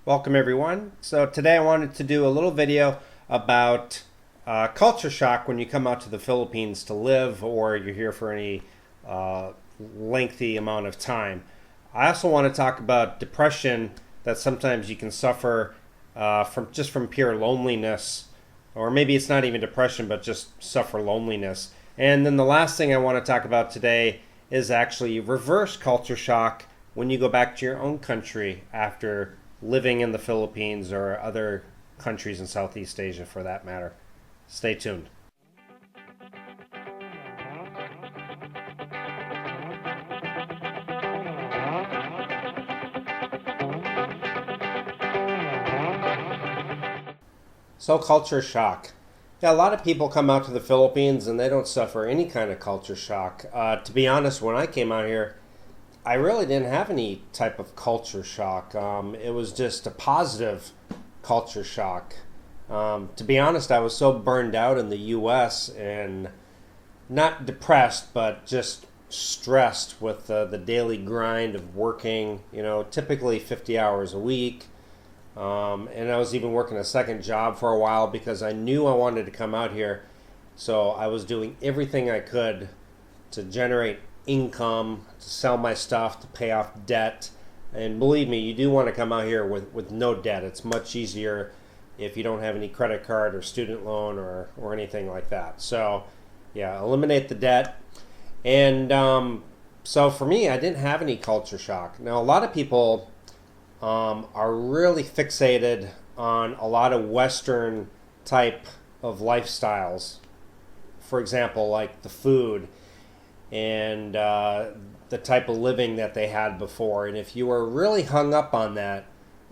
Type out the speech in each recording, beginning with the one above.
Welcome everyone. So today I wanted to do a little video about culture shock when you come out to the Philippines to live or you're here for any uh, lengthy amount of time. I also want to talk about depression that sometimes you can suffer from pure loneliness, or maybe it's not even depression but just suffer loneliness. And then the last thing I want to talk about today is actually reverse culture shock when you go back to your own country after living in the Philippines or other countries in Southeast Asia for that matter. Stay tuned. So, culture shock. Yeah, a lot of people come out to the Philippines and they don't suffer any kind of culture shock. To be honest, when I came out here, I really didn't have any type of culture shock. It was just a positive culture shock. To be honest, I was so burned out in the U.S. and not depressed, but just stressed with the daily grind of working, typically 50 hours a week. And I was even working a second job for a while because I knew I wanted to come out here. So I was doing everything I could to generate income, to sell my stuff, to pay off debt. And believe me, you do want to come out here with no debt. It's much easier if you don't have any credit card or student loan or anything like that. So yeah, eliminate the debt. And so for me, I didn't have any culture shock. Now, a lot of people are really fixated on a lot of Western type of lifestyles. For example, like the food and the type of living that they had before. And if you are really hung up on that,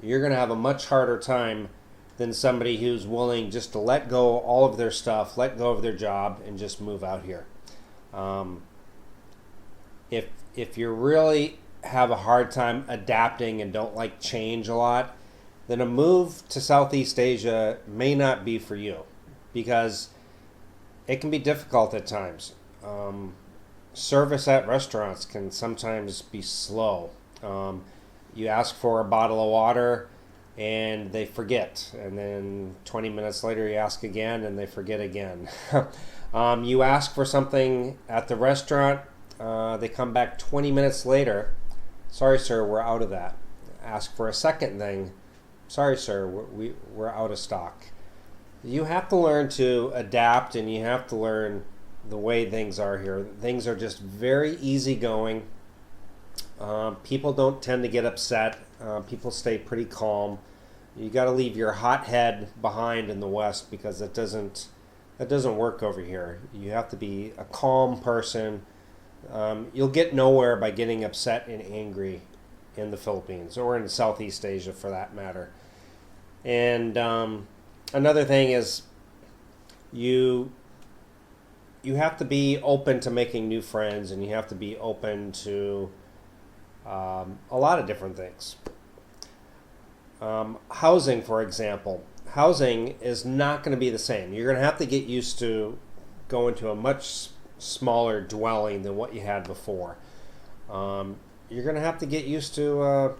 you're going to have a much harder time than somebody who's willing just to let go all of their stuff, let go of their job, and just move out here. If you really have a hard time adapting and don't like change a lot, then a move to Southeast Asia may not be for you because it can be difficult at times. Service at restaurants can sometimes be slow. You ask for a bottle of water and they forget, and then 20 minutes later you ask again and they forget again. You ask for something at the restaurant, they come back 20 minutes later. Sorry, sir, we're out of that. Ask for a second thing. Sorry, sir, we're out of stock. You have to learn to adapt, and you have to learn the way things are here. Things are just very easygoing. People don't tend to get upset. People stay pretty calm. You got to leave your hot head behind in the West because that doesn't work over here. You have to be a calm person. You'll get nowhere by getting upset and angry in the Philippines or in Southeast Asia for that matter. And another thing is you have to be open to making new friends, and you have to be open to a lot of different things. Housing, for example. Housing is not going to be the same. You're going to have to get used to going to a much smaller dwelling than what you had before. You're going to have to get used to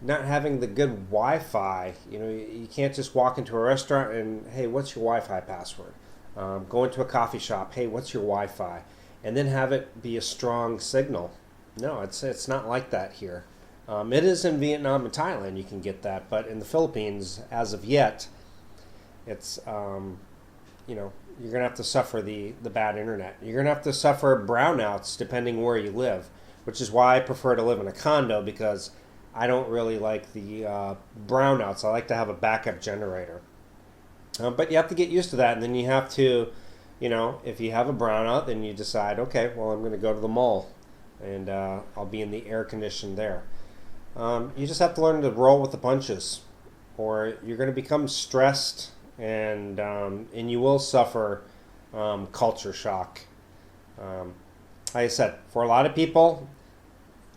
not having the good Wi-Fi. You can't just walk into a restaurant and, hey, what's your Wi-Fi password? Go into a coffee shop, hey, what's your Wi-Fi? And then have it be a strong signal. No, it's not like that here. It is in Vietnam and Thailand you can get that, but in the Philippines, as of yet, it's you're going to have to suffer the bad internet. You're going to have to suffer brownouts depending where you live, which is why I prefer to live in a condo because I don't really like the brownouts. I like to have a backup generator. But you have to get used to that, and then you have to, if you have a brownout, then you decide, okay, well, I'm going to go to the mall, and I'll be in the air conditioned there. You just have to learn to roll with the punches, or you're going to become stressed, and you will suffer culture shock. Like I said, for a lot of people,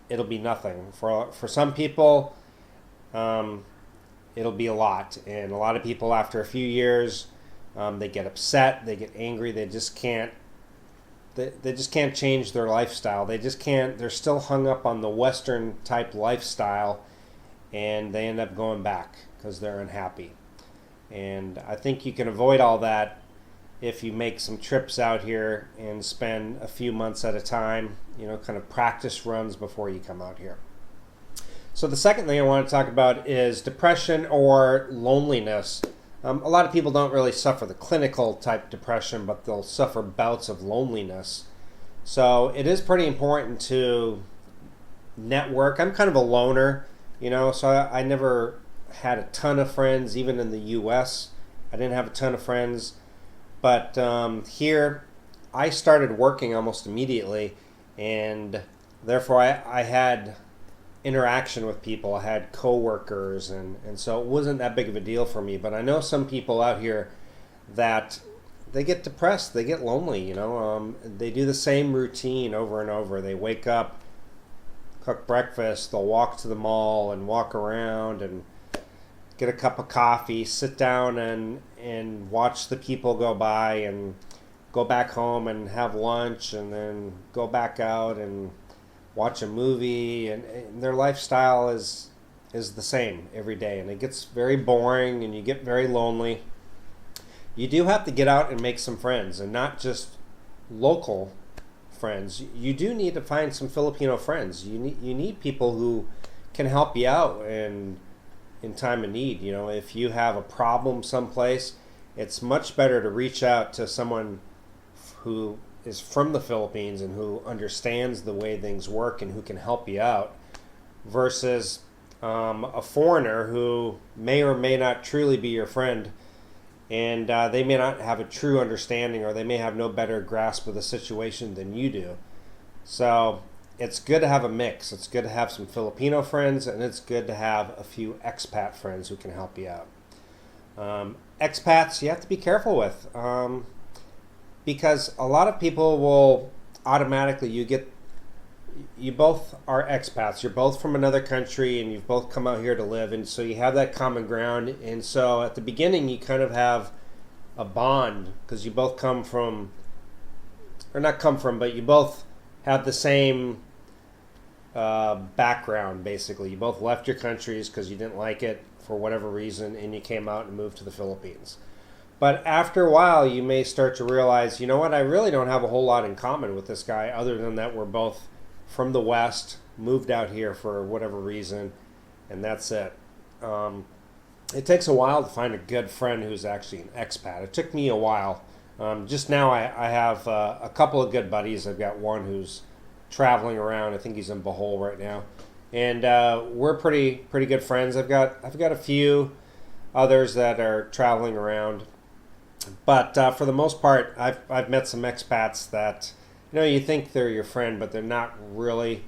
it'll be nothing. For some people, it'll be a lot. And a lot of people, after a few years, they get upset, they get angry, they just can't change their lifestyle. They just can't. They're still hung up on the Western type lifestyle, and they end up going back because they're unhappy. And I think you can avoid all that if you make some trips out here and spend a few months at a time, kind of practice runs before you come out here. So the second thing I want to talk about is depression or loneliness. A lot of people don't really suffer the clinical type depression, but they'll suffer bouts of loneliness. So it is pretty important to network. I'm kind of a loner, so I never had a ton of friends, even in the U.S. I didn't have a ton of friends. But here, I started working almost immediately, and therefore I had interaction with people. I had coworkers, and so it wasn't that big of a deal for me. But I know some people out here that they get depressed, they get lonely, they do the same routine over and over. They wake up, cook breakfast, they'll walk to the mall and walk around and get a cup of coffee, sit down and watch the people go by, and go back home and have lunch, and then go back out and watch a movie, and their lifestyle is the same every day, and it gets very boring and you get very lonely. You do have to get out and make some friends, and not just local friends. You do need to find some Filipino friends. You need people who can help you out in time of need. If you have a problem someplace, it's much better to reach out to someone who is from the Philippines and who understands the way things work and who can help you out, versus a foreigner who may or may not truly be your friend, and they may not have a true understanding, or they may have no better grasp of the situation than you do. So it's good to have a mix. It's good to have some Filipino friends, and it's good to have a few expat friends who can help you out. Expats you have to be careful with, because a lot of people will automatically, you both are expats, you're both from another country, and you've both come out here to live, and so you have that common ground. And so at the beginning you kind of have a bond, because you both but you both have the same background. Basically, you both left your countries because you didn't like it for whatever reason, and you came out and moved to the Philippines. But after a while, you may start to realize, I really don't have a whole lot in common with this guy, other than that we're both from the West, moved out here for whatever reason, and that's it. It takes a while to find a good friend who's actually an expat. It took me a while. Just now I have a couple of good buddies. I've got one who's traveling around. I think he's in Bohol right now, and we're pretty good friends. I've got a few others that are traveling around, but for the most part, I've met some expats that you think they're your friend, but they're not really.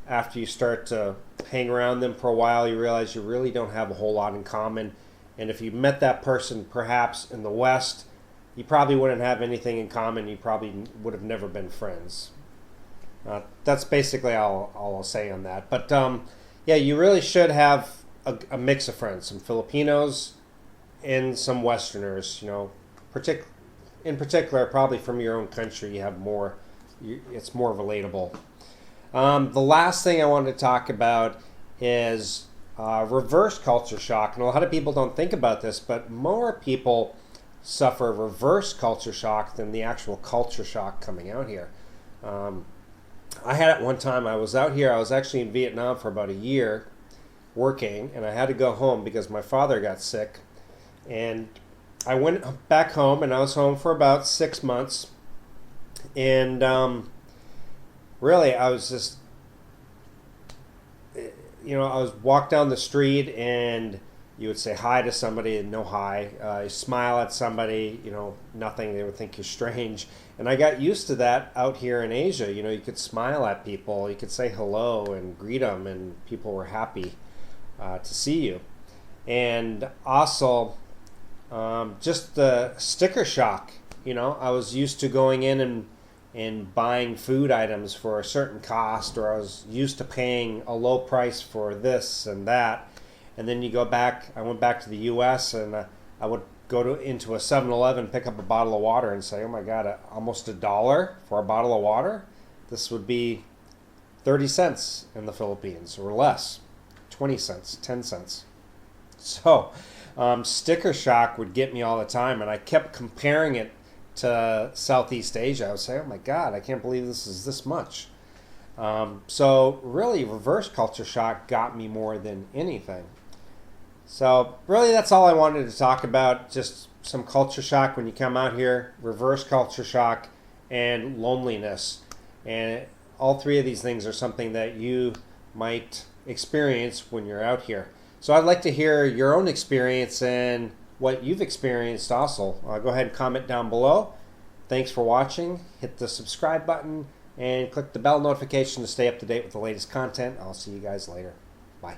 After you start to hang around them for a while, you realize you really don't have a whole lot in common. And if you met that person perhaps in the West, you probably wouldn't have anything in common. You probably would have never been friends. That's basically all I'll say on that. But you really should have a mix of friends, some Filipinos and some Westerners. In particular, probably from your own country, you have more. It's more relatable. The last thing I wanted to talk about is reverse culture shock. And a lot of people don't think about this, but more people suffer reverse culture shock than the actual culture shock coming out here. I had it one time. I was out here. I was actually in Vietnam for about a year working, and I had to go home because my father got sick. And I went back home, and I was home for about 6 months. And really, I was just, I was walk down the street, and you would say hi to somebody and no hi. You smile at somebody, nothing. They would think you're strange. And I got used to that out here in Asia. You could smile at people. You could say hello and greet them, and people were happy to see you. And also, just the sticker shock. I was used to going in and buying food items for a certain cost, or I was used to paying a low price for this and that. And then you go back, I went back to the U.S. and I would go into a 7-Eleven, pick up a bottle of water and say, oh my God, almost $1 for a bottle of water? This would be 30 cents in the Philippines, or less, 20 cents, 10 cents. So sticker shock would get me all the time, and I kept comparing it to Southeast Asia. I would say, oh my God, I can't believe this is this much. So really, reverse culture shock got me more than anything. So really, that's all I wanted to talk about. Just some culture shock when you come out here, reverse culture shock, and loneliness. And all three of these things are something that you might experience when you're out here. So I'd like to hear your own experience and what you've experienced also. Go ahead and comment down below. Thanks for watching. Hit the subscribe button and click the bell notification to stay up to date with the latest content. I'll see you guys later. Bye.